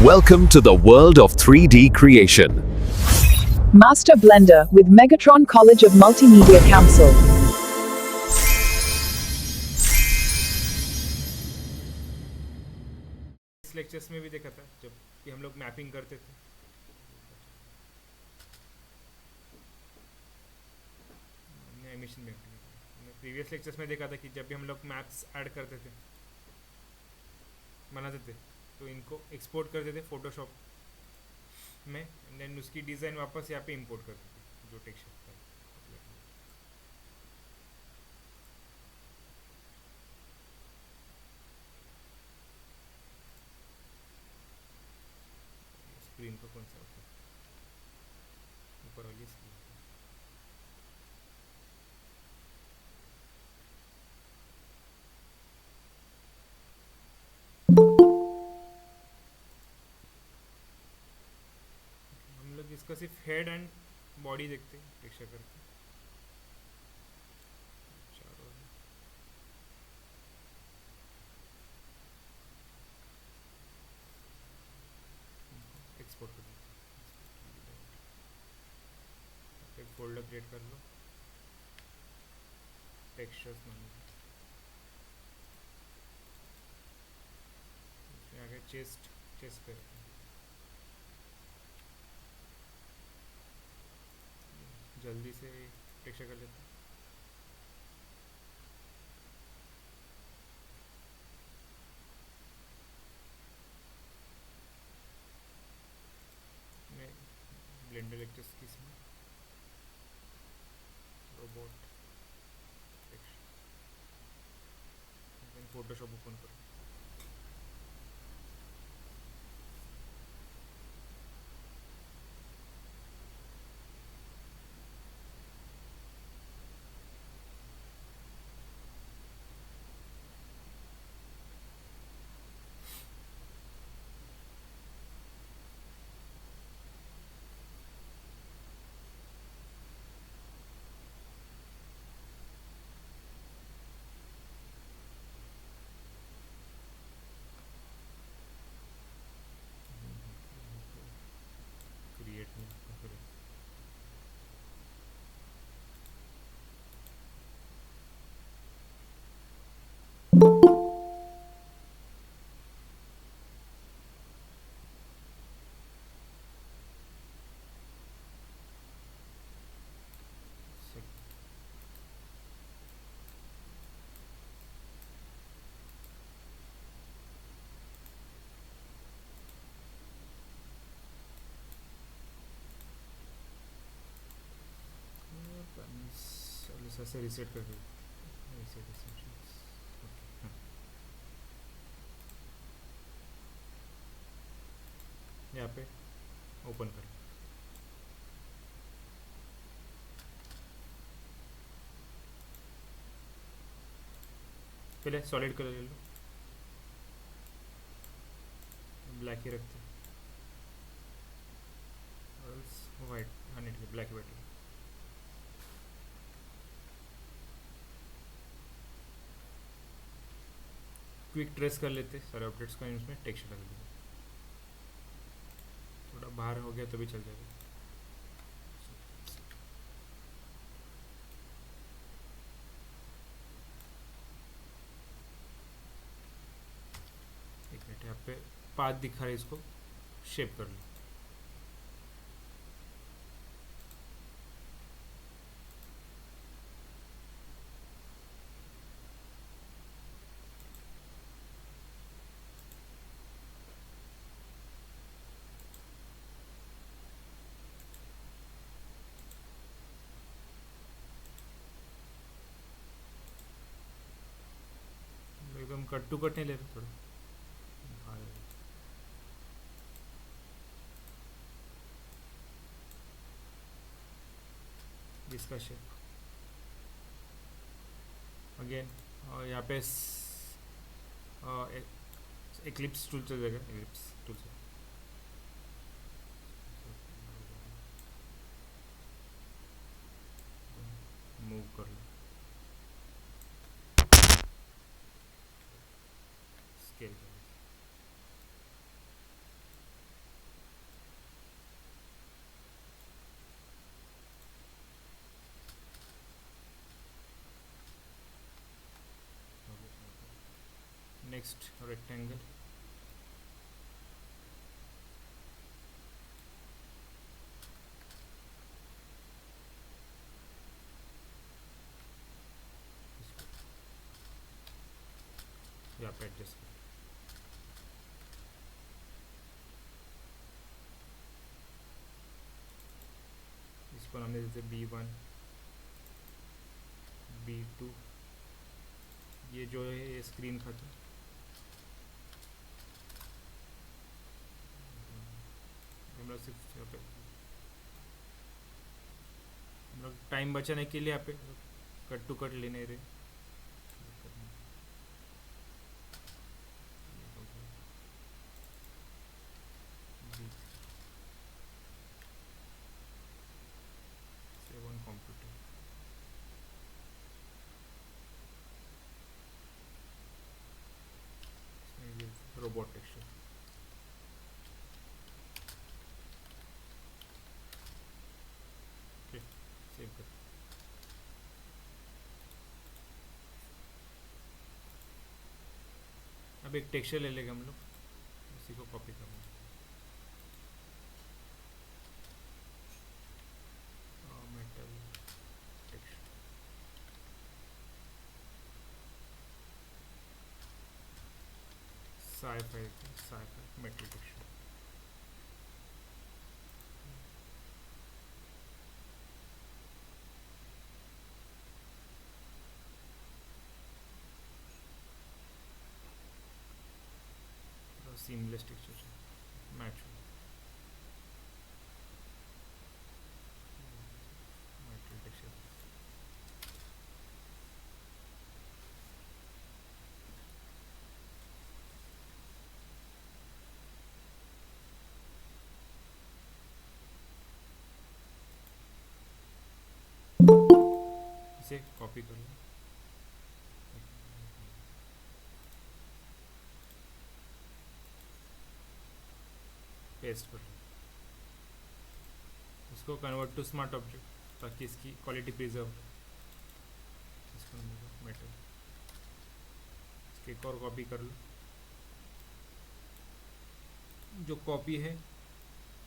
Welcome to the world of 3D creation. Master Blender with Megatron College of Multimedia Council. इस lectures में भी देखा था जब कि हम लोग मैपिंग करते थे। एनिमेशन मैपिंग प्रीवियस लेक्चर्स में देखा था कि जब भी हम लोग मैप्स ऐड करते थे, बनाते थे, तो इनको एक्सपोर्ट करते थे फोटोशॉप में, एंड देन उसकी डिज़ाइन वापस यहाँ पे इंपोर्ट करते थे जो टेक्सचर था। स्क्रीन को कौन सा होता है, ऊपर वाली स्क्रीन। हम लोग इसका सिर्फ हेड एंड बॉडी देखते हैं टेक्सचर करके। एक्सपोर्ट कर देते हैं, एक फोल्डर क्रिएट कर लो, टेक्सचर्स मान लो, उसमें आगे चेस्ट पे जल्दी से टेक्सचर कर लेते हैं। मैं ब्लेंडर लेक्चर्स की इसमें रोबोट टेक्सचर, फोटोशॉप ओपन करो। क्रिएट में करें, से रिसेट कर दो। रिसेट एसेंशियल्स, ओके, यहाँ पे ओपन कर, पहले सॉलिड कलर ले लो, ब्लैक ही रखते हैं, वाइट, हाँ नहीं ब्लैक ही बैठे। क्विक ट्रेस कर लेते सारे अपडेट्स का, इसमें टेक्सचर डाल देते, थोड़ा बाहर हो गया तो भी चल जाएगा। एक मिनट, यहाँ पे पाथ दिखा रहा है, इसको शेप कर लो। एकदम कट टू कट नहीं ले रहे, थोड़ा इसका शेप अगेन, और यहाँ पे एक्लिप्स टूल से देगा, एक्लिप्स टूल से मूव कर लो, स्केल कर लो। नेक्स्ट रेक्टेंगल, यहाँ पे एडजस्ट कर, इसको नाम दे देते B1 B2, ये जो है ये स्क्रीन खत्म, हम लोग सिर्फ यहाँ पे हम लोग टाइम बचाने के लिए यहाँ पे कट टू कट लेने रहे, seven computer, robot texture, save कर। अब एक टेक्सचर ले लेंगे हम लोग, इसी को कॉपी करना, metal texture, sci fi metal texture, seamless texture, match metal texture, इसे कॉपी कर लो, पेस्ट कर लो, इसको कन्वर्ट टू स्मार्ट ऑब्जेक्ट ताकि इसकी क्वालिटी प्रिजर्व, इसको मेटल, इसकी एक और कॉपी कर लो, जो कॉपी है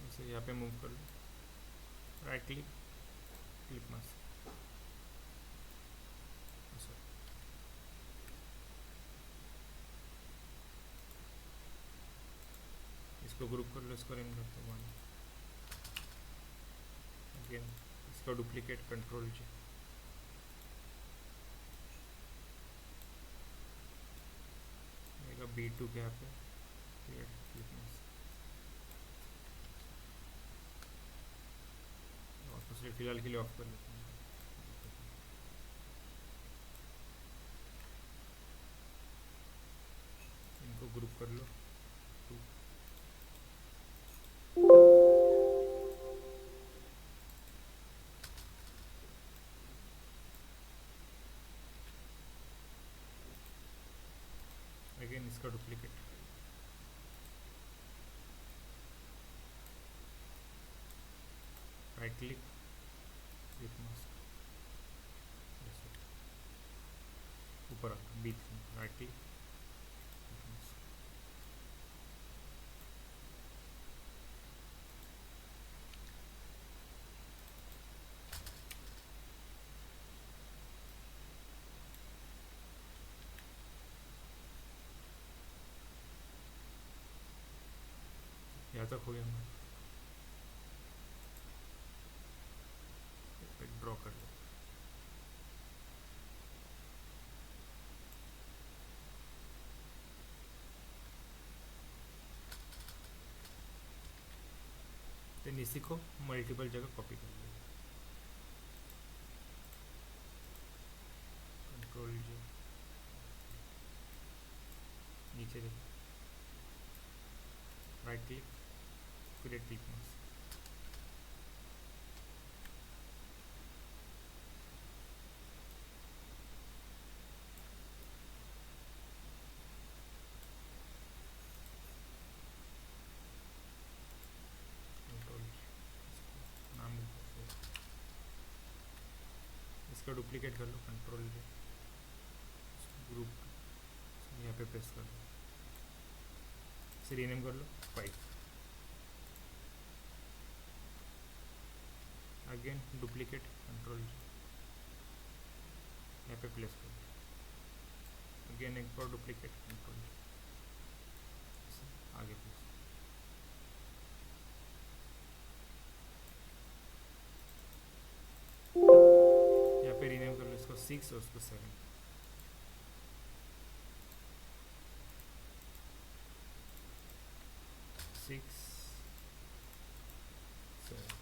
उसे यहाँ पे मूव कर लो, राइट क्लिक, क्लिक मास्क, इसको ग्रुप कर लो, इसको रिंग करते वन, अगेन इसका डुप्लीकेट कंट्रोल जी, B2 के यहाँ पे क्रिएट, क्लिक मास्क, वापस से फिलहाल के लिए ऑफ कर लेते हैं, इनको ग्रुप कर लो, अगेन इसका duplicate, right click, click mask, ऊपर B3, राइट क्लिक, यहाँ तक हो गया हमारा, ड्रॉ कर लो, देन इसी को मल्टीपल जगह कॉपी कर लो, कंट्रोल जी, नीचे देखो, right click, create click mask, इसका डुप्लीकेट कर लो, कंट्रोल ग्रुप यहाँ पे प्रेस कर लो, इसे रीनेम कर लो 5। अगेन डुप्लीकेट, कंट्रोल यहाँ पे प्लेस कर लो, अगेन एक और डुप्लीकेट, कंट्रोल आगे प्लेस। यहाँ पे रीनेम कर लो इसको 6 और उसको 7। सिक्स 7।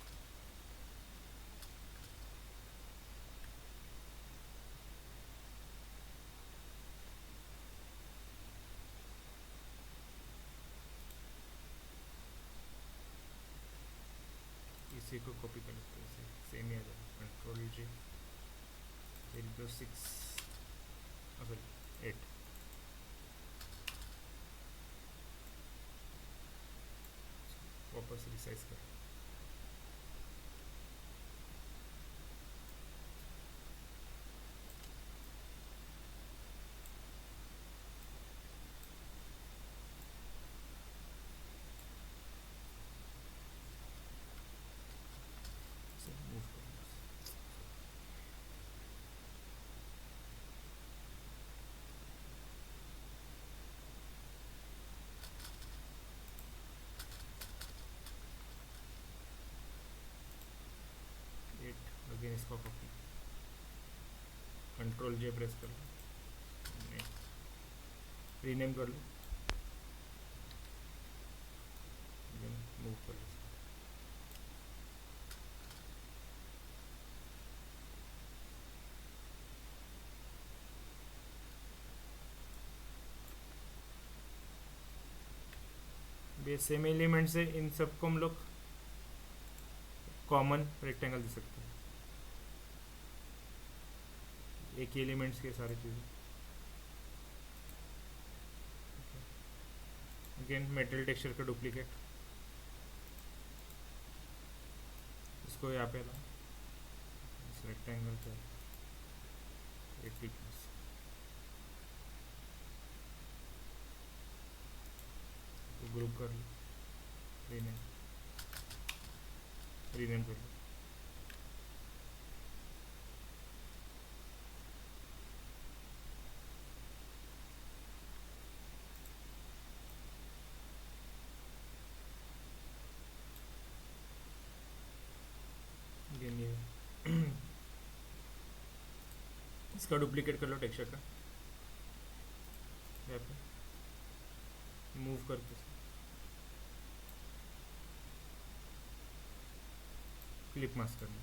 इसी को कॉपी कर लेते हैं, सेम ही आ जाएगा, कंट्रोल जी, 6 सॉरी 8। वापस रिसाइज कर, मूव कर, अगेन इसको कॉपी, कंट्रोल जे प्रेस कर लो, रीनेम कर लो, मूव कर लो। ये सेम एलिमेंट से इन सबको हम लोग कॉमन रेक्टेंगल दे सकते हैं, एक ही एलिमेंट्स के सारी चीज़ें। अगेन मेटल टेक्सचर का डुप्लीकेट, इसको यहाँ पे ला, इस रेक्टेंगल पे 80 ग्रुप कर लो, रीनेम कर लो, इसका डुप्लीकेट कर लो टेक्सचर का, यहाँ पे मूव करके क्लिप मास्क करना,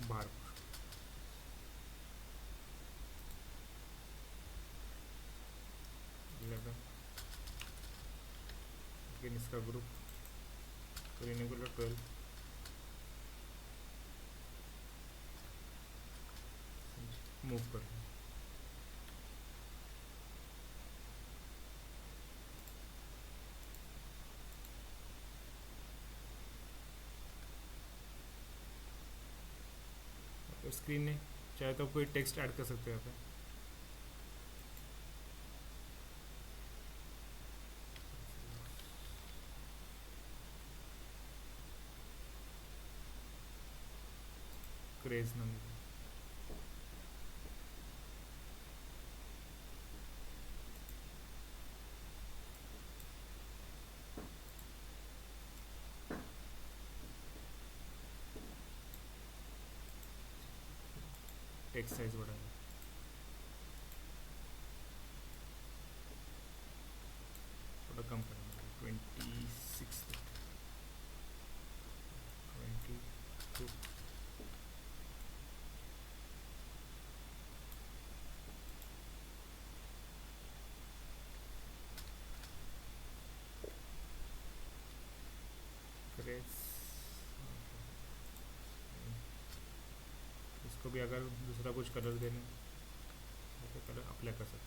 बाहर 11, अगेन इसका ग्रुप, रीनेम कर लो 12, मूव कर लो, स्क्रीन में चाहे तो कोई टेक्स्ट ऐड कर सकते हो यहाँ पे, क्रेज नाम का। टेक्स्ट साइज बढ़ा है, थोड़ा कम करेंगे 26 22। इसको भी अगर दूसरा कुछ कलर देना है तो कलर अप्लाई कर सकते हैं।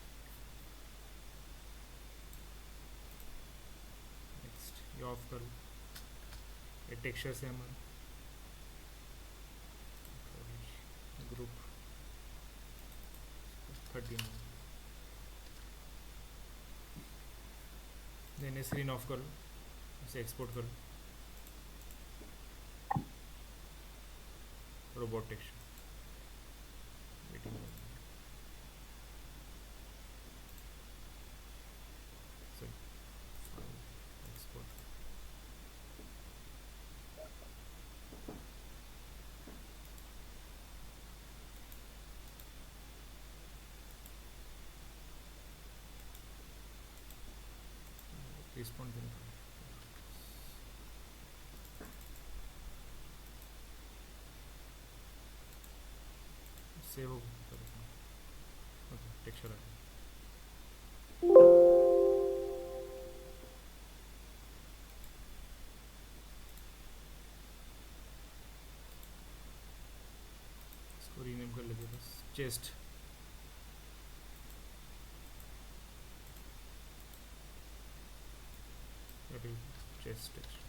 नेक्स्ट ये ऑफ कर लो, ये टेक्सचर से हमारा 13 देन स्क्रीन ऑफ कर लो, इसे एक्सपोर्ट कर लो, robot texture waiting export respond save हो टेक्सचर आ गया। इसको रीनेम कर लेते बस chest, chest texture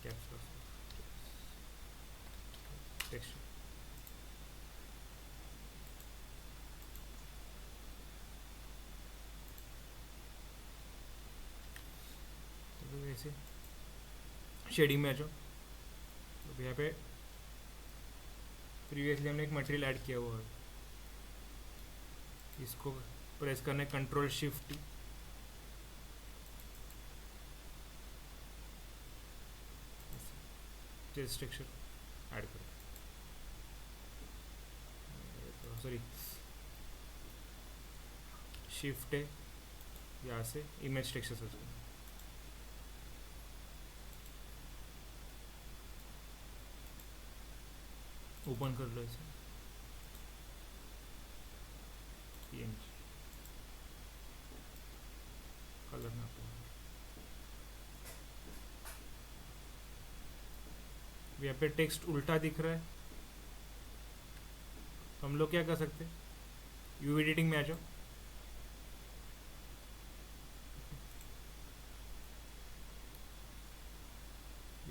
capture texture तो ऐसे शेडिंग में आ जाओ। तो यहाँ पे प्रीवियसली हमने एक मटेरियल ऐड किया हुआ है, इसको प्रेस करना है control shift T, chest texture add करो, सॉरी शिफ्ट है यहाँ से इमेज टेक्सचर सर्च करो, ओपन कर लो इसे पीएनजी कलर ना यहाँ पे टेक्स्ट उल्टा दिख रहा है, तो हम लोग क्या कर सकते हैं, यूवी एडिटिंग में आ जाओ,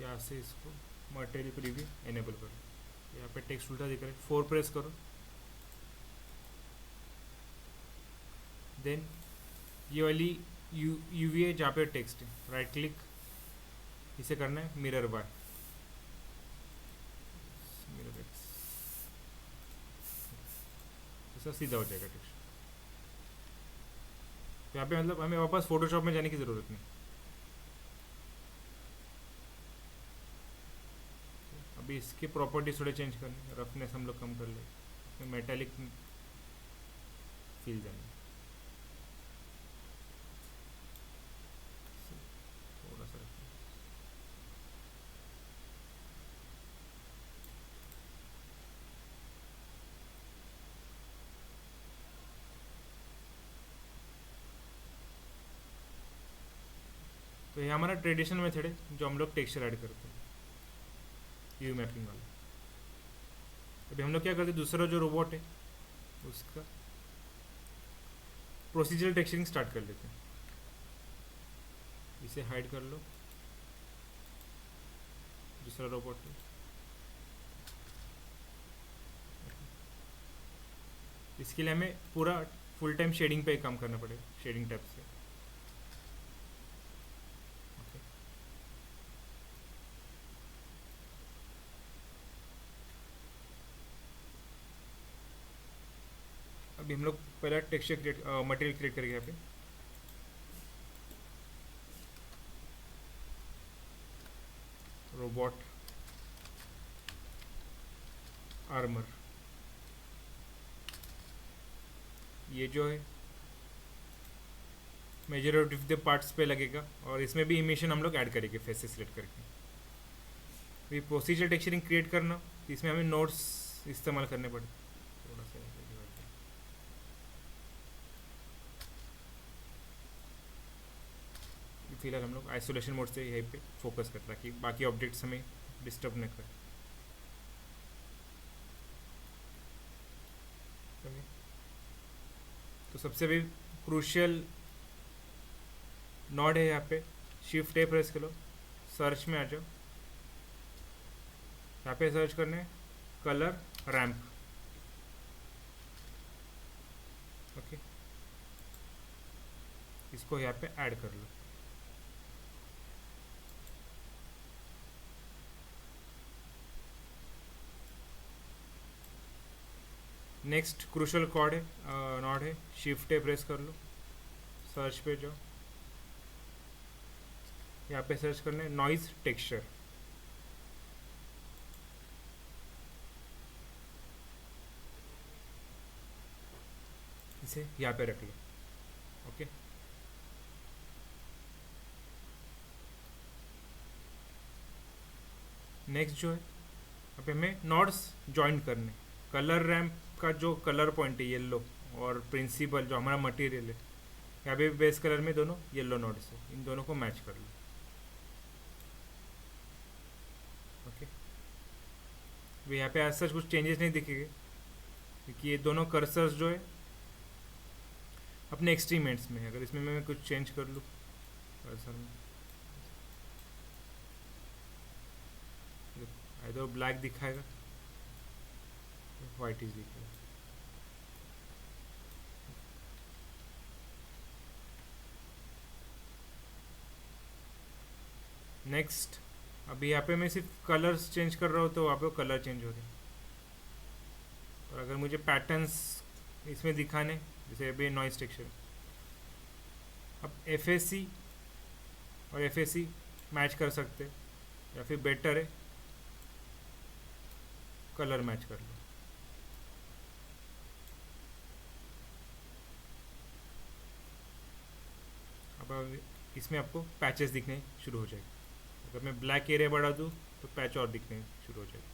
यहाँ से इसको मटेरियल प्रीव्यू एनेबल करो, यहाँ पे टेक्स्ट उल्टा दिख रहा है, 4 प्रेस करो, देन ये वाली यूवी है जहाँ पे टेक्स्ट है, राइट क्लिक, इसे करना है मिरर बाय, मिरर एक्स, ऐसा सीधा हो जाएगा टेक्स्ट। यहाँ पे मतलब हमें वापस फोटोशॉप में जाने की ज़रूरत नहीं। अभी इसके प्रॉपर्टीज थोड़े चेंज करने, रफनेस हम लोग कम कर ले, मेटालिक फील जाने, थोड़ा सा रखना। तो ये हमारा ट्रेडिशनल मेथड है जो हम लोग टेक्सचर ऐड करते हैं, यू मैपिंग वाला। अभी हम लोग क्या करते हैं, दूसरा जो रोबोट है उसका प्रोसीजरल टेक्सचरिंग स्टार्ट कर लेते हैं। इसे हाइड कर लो, दूसरा रोबोट है, इसके लिए हमें पूरा फुल टाइम शेडिंग पे काम करना पड़ेगा, शेडिंग टैब से। अभी हम लोग पहला टेक्सचर क्रिएट मटेरियल क्रिएट करेंगे यहाँ पे। रोबोट आर्मर, ये जो है मेजॉरिटी ऑफ द पार्ट्स पे लगेगा, और इसमें भी इमिशन हम लोग ऐड करेंगे फेसेस सिलेक्ट करके। अभी प्रोसीजर टेक्सचरिंग क्रिएट करना, इसमें हमें नोट्स इस्तेमाल करने पड़े, थोड़ा सा फिलहाल हम लोग आइसोलेशन मोड से यहीं पे फोकस करते हैं ताकि बाकी ऑब्जेक्ट्स हमें डिस्टर्ब न करें। तो सबसे भी क्रूशियल नॉड है यहाँ पे, शिफ्ट ए प्रेस करो, सर्च में आ जाओ, यहाँ पे सर्च करने कलर रैम्प, इसको यहाँ पे ऐड कर लो। नेक्स्ट क्रूशल कॉर्ड है नॉट है, शिफ्ट है प्रेस कर लो, सर्च पे जाओ, यहाँ पे सर्च करना है नॉइज टेक्सचर। इसे यहाँ पे रख लो। ओके, नेक्स्ट जो है अब हमें नॉड्स ज्वाइन करने। कलर रैम्प का जो कलर पॉइंट है येलो, और प्रिंसिपल जो हमारा मटेरियल है, यहाँ पे बेस कलर में दोनों येलो नॉड्स है, इन दोनों को मैच कर लो। ओके, अभी यहाँ पे आज सच कुछ चेंजेस नहीं दिखेंगे, क्योंकि ये दोनों कर्सर्स जो है अपने एक्सट्रीम एंड्स में है। अगर इसमें मैं कुछ चेंज कर लूँ कर्सर में, तो ब्लैक दिखाएगा, वाइट इज दिखेगा। नेक्स्ट, अभी यहाँ पे मैं सिर्फ कलर्स चेंज कर रहा हूँ तो वहाँ पे कलर चेंज हो रहे हैं। और अगर मुझे पैटर्न्स इसमें दिखाने, जैसे अभी नॉइस टेक्सचर, अब एफएसी और एफएसी मैच कर सकते हैं, या फिर बेटर है कलर मैच कर लो। अब इसमें आपको पैचेस दिखने शुरू हो जाएंगे। अगर मैं ब्लैक एरिया बढ़ा दूँ तो पैच और दिखने शुरू हो जाएगा।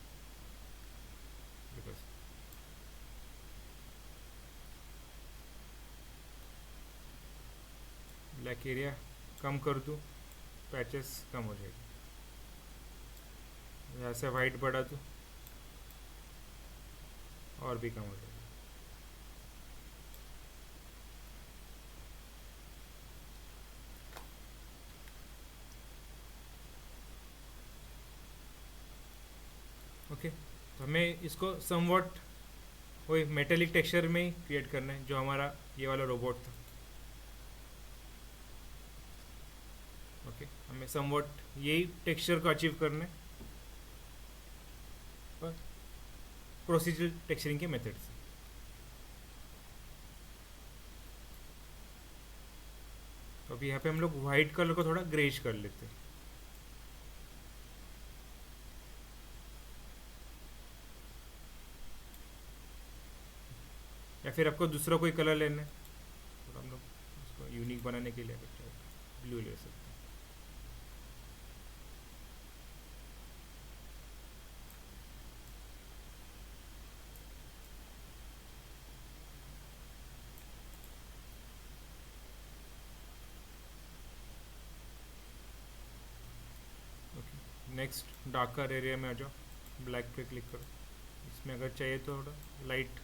ब्लैक एरिया कम कर दूँ, पैचेस कम हो जाएगी। यहाँ से वाइट बढ़ा दूँ और भी कम हो जाएगा। ओके, तो हमें इसको समवॉट वही मेटेलिक टेक्सचर में ही क्रिएट करना है, जो हमारा ये वाला रोबोट था। ओके, हमें समवॉट यही टेक्सचर को अचीव करना है पर प्रोसीजरल टेक्सचरिंग के मेथड से। तो अभी यहाँ पे हम लोग वाइट कलर को थोड़ा ग्रेश कर लेते हैं। या फिर आपको दूसरा कोई कलर लेना है तो हम लोग उसको यूनिक बनाने के लिए ब्लू ले सकते हैं। नेक्स्ट डार्कर एरिया में आ जाओ, ब्लैक पे क्लिक करो। इसमें अगर चाहिए तो थोड़ा लाइट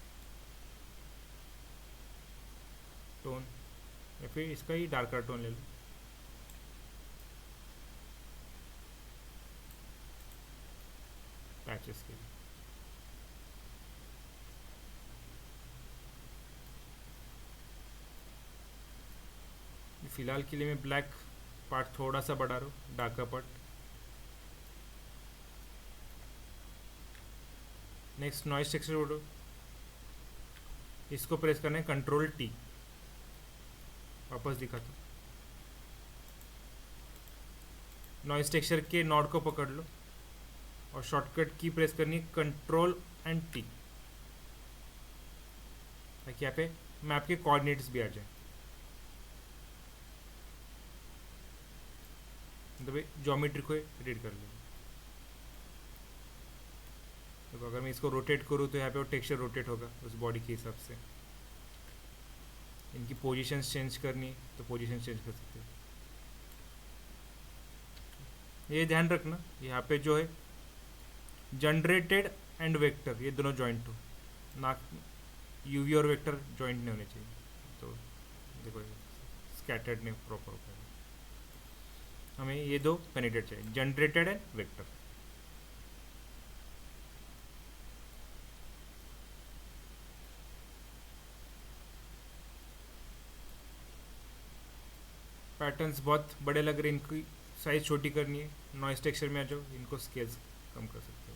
टोन, या फिर इसका ही डार्कर टोन ले लो। पैचेस के लिए फिलहाल के लिए मैं ब्लैक पार्ट थोड़ा सा बढ़ा रहा हूँ, darker part. Next noise texture उठो, इसको प्रेस करना है कंट्रोल टी, वापस दिखाता हूँ। नॉइस टेक्सचर के नॉड को पकड़ लो और शॉर्टकट की प्रेस करनी है कंट्रोल एंड टी, ताकि यहाँ पे मैप के कोऑर्डिनेट्स भी आ जाए। मतलब ज्योमेट्री को एडिट कर लो। तो अगर मैं इसको रोटेट करूँ तो यहाँ पे वो टेक्सचर रोटेट होगा उस बॉडी के हिसाब से। इनकी पोजीशंस चेंज करनी तो पोजीशन चेंज कर सकते हैं। ये ध्यान रखना यहाँ पे जो है जनरेटेड एंड वेक्टर ये दोनों जॉइंट हो, ना यूवी और वेक्टर जॉइंट नहीं होने चाहिए। तो देखो स्कैटर्ड नहीं प्रॉपर हो पाएगा। हमें ये दो पेनिट्रेट चाहिए, जनरेटेड एंड वेक्टर। पैटर्न्स बहुत बड़े लग रहे हैं, इनकी साइज़ छोटी करनी है, नॉइस टेक्सचर में आ जाओ, इनको स्केल्स कम कर सकते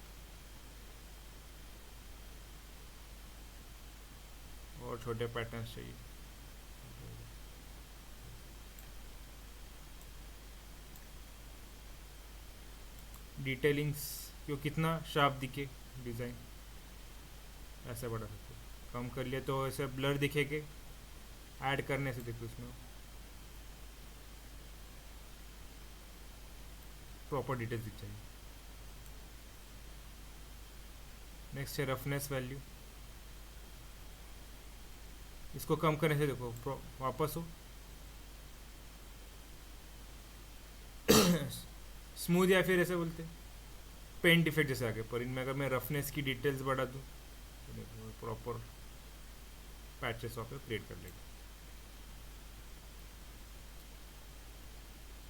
हो और छोटे पैटर्न्स चाहिए। डिटेलिंग्स क्यों कितना शार्प दिखे डिज़ाइन, ऐसे बढ़ा सकते हो। कम कर लिए तो ऐसे ब्लर दिखेगे, ऐड करने से देखो इसमें प्रॉपर डिटेल्स दिख जाएगी। नेक्स्ट है रफनेस वैल्यू, इसको कम करने से देखो वापस हो स्मूथ या फिर ऐसे बोलते पेंट इफेक्ट जैसे आगे, पर इनमें अगर मैं रफनेस की डिटेल्स बढ़ा दूँ तो देखो प्रॉपर पैचेस वहाँ पे क्रिएट कर लेगा।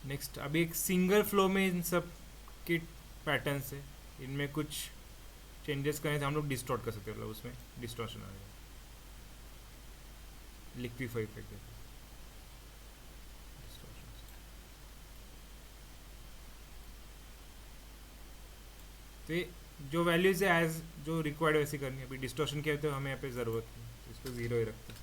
नेक्स्ट अभी एक सिंगल फ्लो में इन सब के पैटर्न्स है, इनमें कुछ चेंजेस करें तो हम लोग डिस्टॉर्ट कर सकते हैं, मतलब उसमें डिस्टॉर्शन आ जाएगा, लिक्विफाई इफेक्ट जैसे। तो ये जो वैल्यूज है एज जो रिक्वायर्ड वैसे करनी है। अभी डिस्टॉर्शन क्या होता है हमें यहाँ पे ज़रूरत नहीं, तो इसको ज़ीरो ही रखते हैं।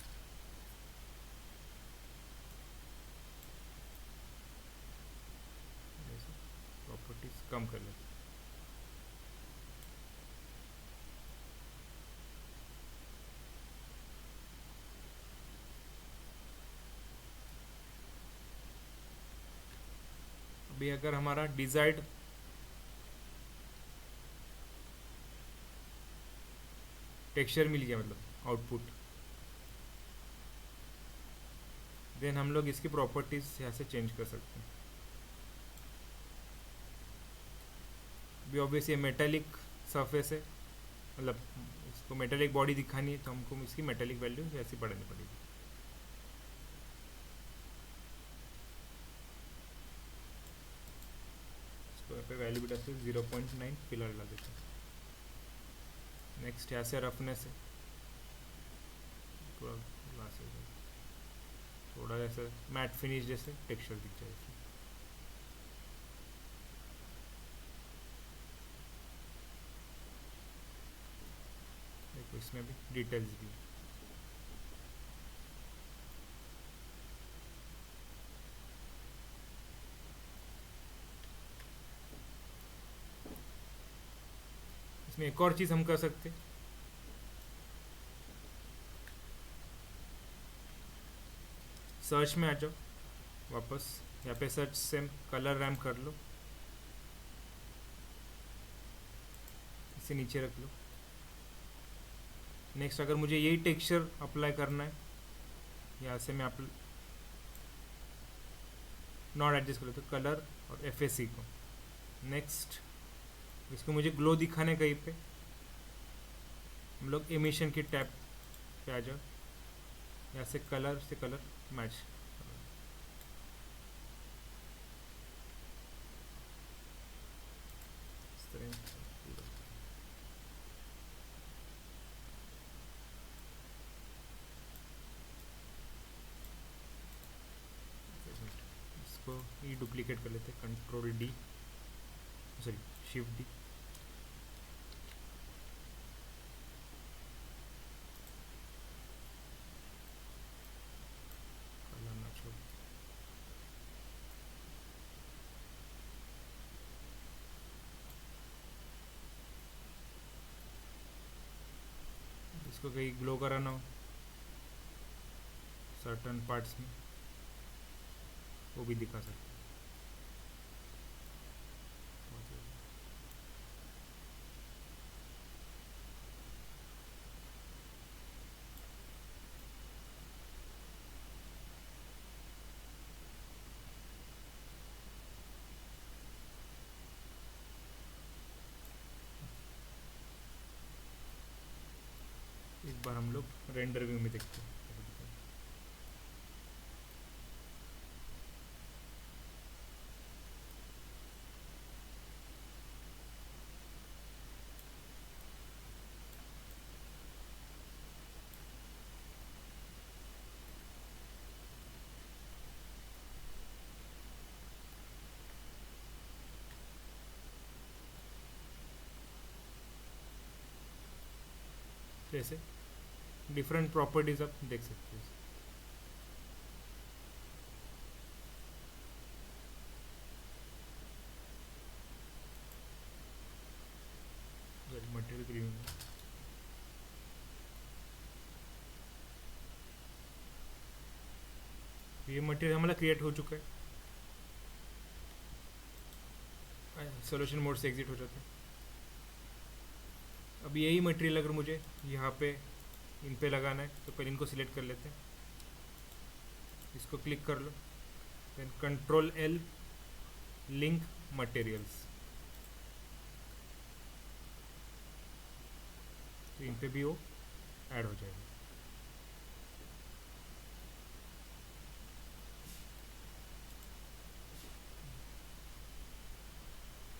प्रॉपर्टीज कम कर लेते हैं। अभी अगर हमारा डिजायर्ड टेक्सचर मिल गया, मतलब आउटपुट, देन हम लोग इसकी प्रॉपर्टीज यहाँ से चेंज कर सकते हैं। भी ऑब्वियस ये मेटेलिक सरफेस है, मतलब इसको मेटेलिक बॉडी दिखानी है तो हमको इसकी मेटेलिक वैल्यू ऐसी बढ़ानी पड़ेगी। इसको यहाँ पे वैल्यू भी डालते 0.9 फिलहाल ला देते हैं। नेक्स्ट यहाँ से रफनेस है, थोड़ा जैसे मैट फिनिश जैसे टेक्सचर दिख जाए इसमें। देखो इसमें भी डिटेल्स भी, इसमें एक और चीज़ हम कर सकते हैं, सर्च में आ जाओ वापस, यहाँ पे सर्च से कलर रैम कर लो, इसे नीचे रख लो। नेक्स्ट अगर मुझे यही टेक्सचर अप्लाई करना है, यहाँ से मैं नॉट एडजस्ट कर लेता हूँ कलर और एफएसी को। नेक्स्ट इसको मुझे ग्लो दिखाने कहीं पे, हम लोग एमिशन की टैब पे आ जाओ, यहाँ से कलर मैच, इसको ये डुप्लीकेट कर लेते हैं, control D, sorry shift D, इसको कहीं ग्लो कराना हो सर्टन पार्ट्स में वो भी दिखा सकते हैं। एक बार हम लोग रेंडर व्यू में देखते हैं। जैसे डिफरेंट प्रॉपर्टीज आप देख सकते हो। मटेरियल प्रीमियम, ये मटेरियल हमारा क्रिएट हो चुका है। सॉल्यूशन मोड से एग्जिट हो जाता है। अब यही मटेरियल अगर मुझे यहाँ पे इन पे लगाना है तो पहले इनको सिलेक्ट कर लेते हैं, इसको क्लिक कर लो, then control L, link materials, तो इन पे भी वो ऐड हो जाएगा।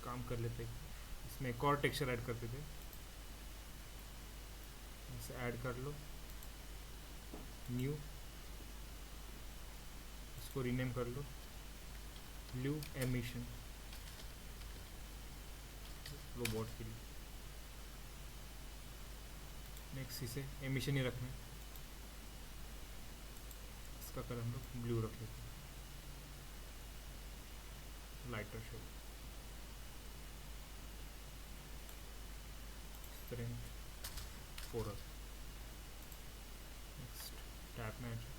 काम कर लेते हैं, इसमें एक और टेक्सचर ऐड करते थे, इसे ऐड कर लो, न्यू, इसको रीनेम कर लो ब्लू एमिशन, रोबोट के लिए। नेक्स्ट इसे एमिशन ही रखना है, इसका कलर हम लोग ब्लू रख लेते हैं, lighter shade. Strength 4। Next tap में आ जाओ,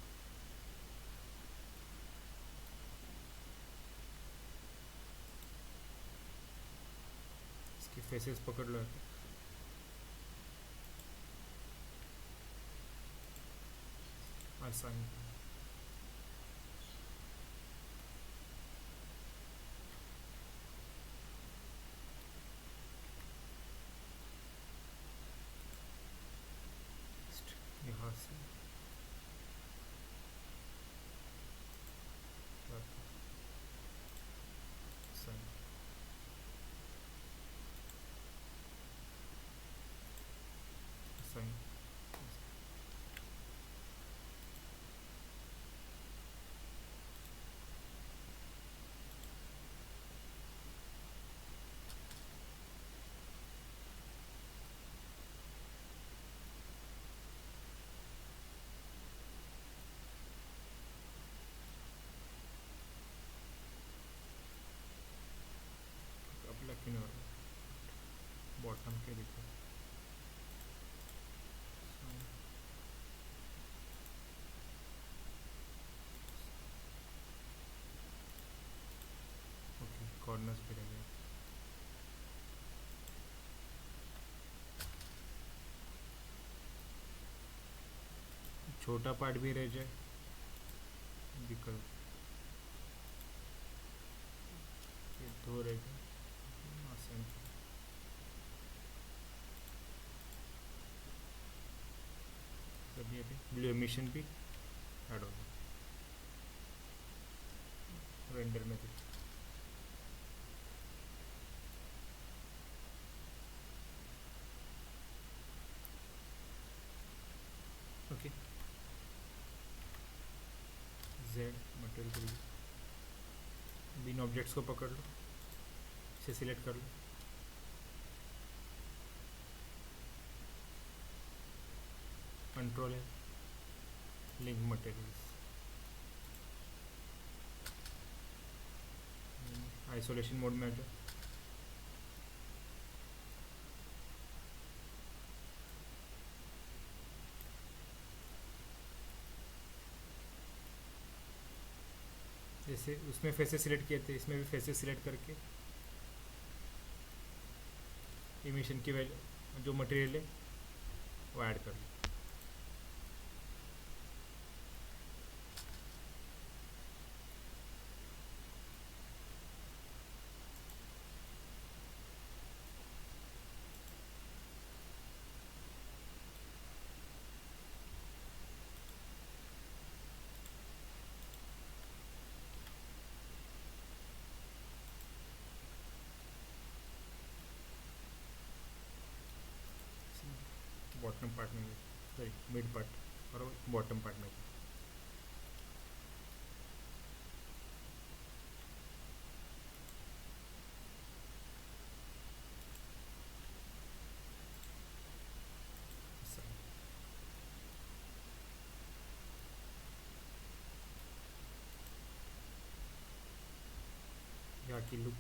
इसके फेसेस पकड़ लो, आसान। यहाँ से बॉटम के देखो, ओके, कॉर्नर्स पे रहेगा। छोटा पार्ट भी रह जाए विकल्प, ये दो रह गए, तभी अभी ब्लू एमिशन भी ऐड होगा रेंडर में भी। ओके, जेड मटेरियल के लिए बिन ऑब्जेक्ट्स को पकड़ लो, इसे सिलेक्ट कर लो, कंट्रोल है, लिंक मटेरियल्स, आइसोलेशन मोड में आ जाओ, जैसे उसमें फेसेस सिलेक्ट किए थे, इसमें भी फेसेस सिलेक्ट करके इमिशन की वैल्यू जो मटेरियल है वो ऐड कर लो। बॉटम पार्ट में, सॉरी मिड पार्ट और बॉटम पार्ट में। बाकी लुक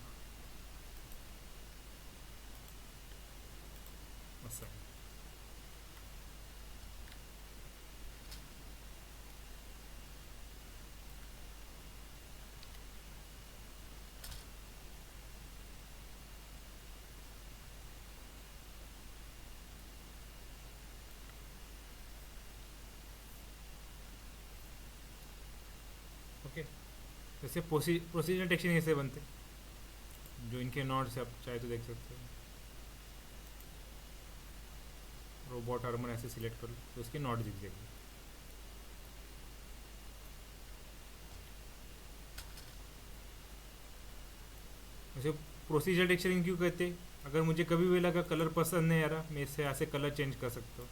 असं आहे. ओके, जैसे प्रोसीजर टेक्सचरिंग ऐसे बनते, जो इनके नॉट्स आप चाहे तो देख सकते हो. रोबोट आर्मर ऐसे सिलेक्ट कर लो तो उसके नॉट दिख जाएंगे. वैसे प्रोसीजर टेक्सचरिंग क्यों कहते, अगर मुझे कभी भी लगा कलर पसंद नहीं आ रहा, मैं इससे ऐसे कलर चेंज कर सकता हूँ.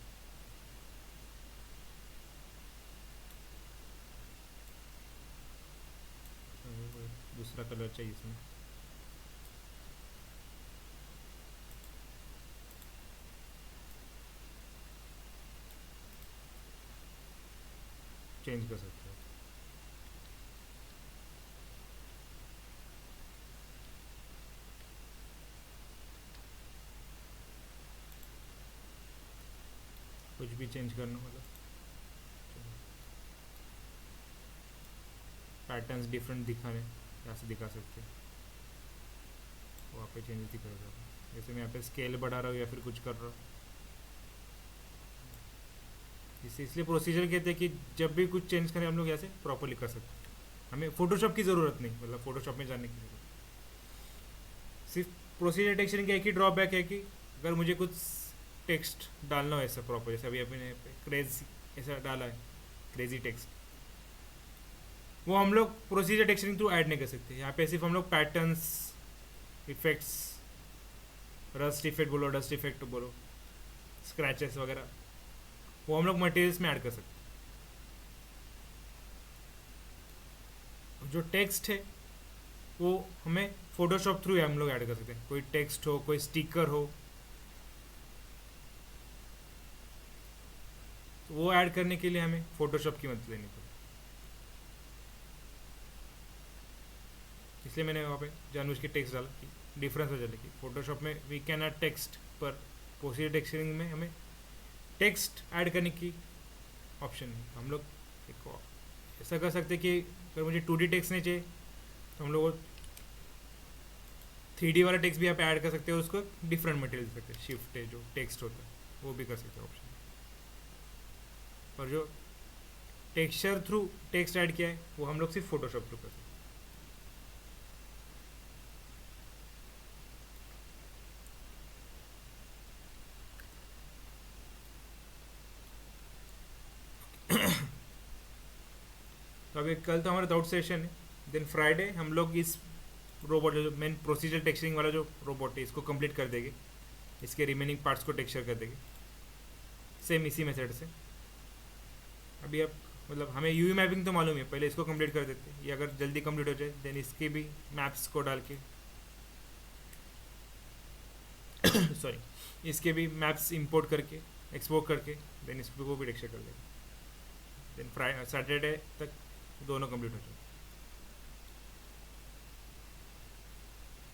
दूसरा कलर चाहिए इसमें, चेंज कर सकते हो. कुछ भी चेंज करना मतलब पैटर्न्स डिफरेंट दिखाने यहाँ से दिखा सकते हैं, वहाँ पे चेंजेस दिखा रहा हूँ. जैसे मैं यहाँ पे स्केल बढ़ा रहा हूँ या फिर कुछ कर रहा हूँ. इसलिए प्रोसीजर कहते हैं कि जब भी कुछ चेंज करें हम लोग यहाँ से प्रॉपरली कर सकते हैं. हमें फोटोशॉप की ज़रूरत नहीं, मतलब फोटोशॉप में जाने की ज़रूरत. सिर्फ प्रोसीजर टेक्सचरिंग का एक ही ड्रॉबैक है कि अगर मुझे कुछ टेक्स्ट डालना हो ऐसा प्रॉपर, जैसे अभी अपने क्रेज ऐसा डाला है, क्रेजी टेक्स्ट, वो हम लोग प्रोसीजर टेक्सचरिंग थ्रू ऐड नहीं कर सकते. यहाँ पे सिर्फ हम लोग पैटर्न्स, इफेक्ट्स, रस्ट इफेक्ट बोलो, डस्ट इफेक्ट बोलो, स्क्रैचेस वगैरह, वो हम लोग मटेरियल्स में ऐड कर सकते हैं. जो टेक्स्ट है वो हमें फोटोशॉप थ्रू हम लोग ऐड कर सकते हैं. कोई टेक्स्ट हो, कोई स्टिकर हो, तो वो ऐड करने के लिए हमें फोटोशॉप की मदद लेनी पड़ेगी. इसलिए मैंने वहाँ पे जानबूझ के टेक्स्ट डाला कि डिफरेंस हो जाए कि फोटोशॉप में वी कैन ऐड टेक्स्ट, पर प्रोसीजर टेक्सचरिंग में हमें टेक्स्ट ऐड करने की ऑप्शन है. हम लोग एक ऐसा कर सकते हैं कि अगर मुझे 2D टेक्स्ट नहीं चाहिए तो हम लोग 3D वाला टेक्स्ट भी यहाँ पे ऐड कर सकते हैं, उसको डिफरेंट मटेरियल दे सकते हैं. शिफ्ट है जो टेक्स्ट होता है वो भी कर सकते हैं ऑप्शन. और जो टेक्सचर थ्रू टेक्स्ट ऐड किया है वो हम लोग सिर्फ फोटोशॉप थ्रू कर सकते हैं. तो अभी कल तो हमारा डाउट सेशन है, देन फ्राइडे हम लोग इस रोबोट जो मेन प्रोसीजर टेक्सचरिंग वाला जो रोबोट है इसको कंप्लीट कर देंगे, इसके रिमेनिंग पार्ट्स को टेक्सचर कर देंगे सेम इसी मेथड से. अभी अब मतलब हमें यूवी मैपिंग तो मालूम है, पहले इसको कंप्लीट कर देते हैं. ये अगर जल्दी कंप्लीट हो जाए देन इसके भी मैप्स को डाल के सॉरी, इसके भी मैप्स इंपोर्ट करके एक्सपोर्ट करके देन इसको भी टेक्सचर कर देंगे. देन फ्राइडे सैटरडे तक दोनों कंप्लीट हो जाए.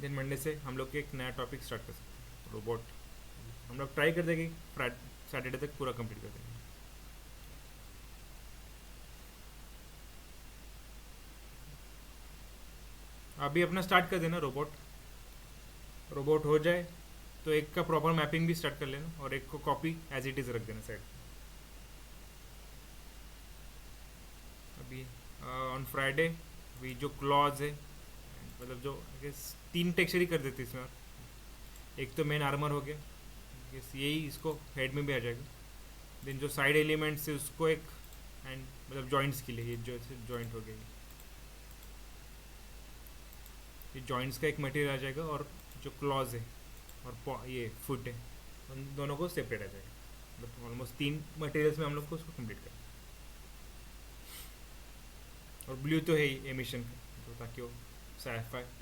देन मंडे से हम लोग एक नया टॉपिक स्टार्ट कर सकते हैं, रोबोट. हम लोग ट्राई कर देंगे सैटरडे तक पूरा कंप्लीट कर देंगे. अभी अपना स्टार्ट कर देना रोबोट हो जाए तो एक का प्रॉपर मैपिंग भी स्टार्ट कर लेना और एक को कॉपी एज इट इज़ रख देना साइड. अभी ऑन फ्राइडे भी जो क्लॉज है, मतलब जो 3 टेक्सचर ही कर देते इसमें. एक तो मेन आर्मर हो गया, यही इसको हेड में भी आ जाएगा. देन जो साइड एलिमेंट्स है उसको एक एंड मतलब जॉइंट्स के लिए ये जो जॉइंट हो गया, ये जॉइंट्स का एक मटेरियल आ जाएगा. और जो क्लॉज है और ये फुट है उन दोनों को सेपरेट आ जाएगा. मतलब ऑलमोस्ट 3 मटेरियल्स में हम लोग को उसको कंप्लीट करना. और ब्लू तो है ही एमिशन का, तो ताकि वो साइफाई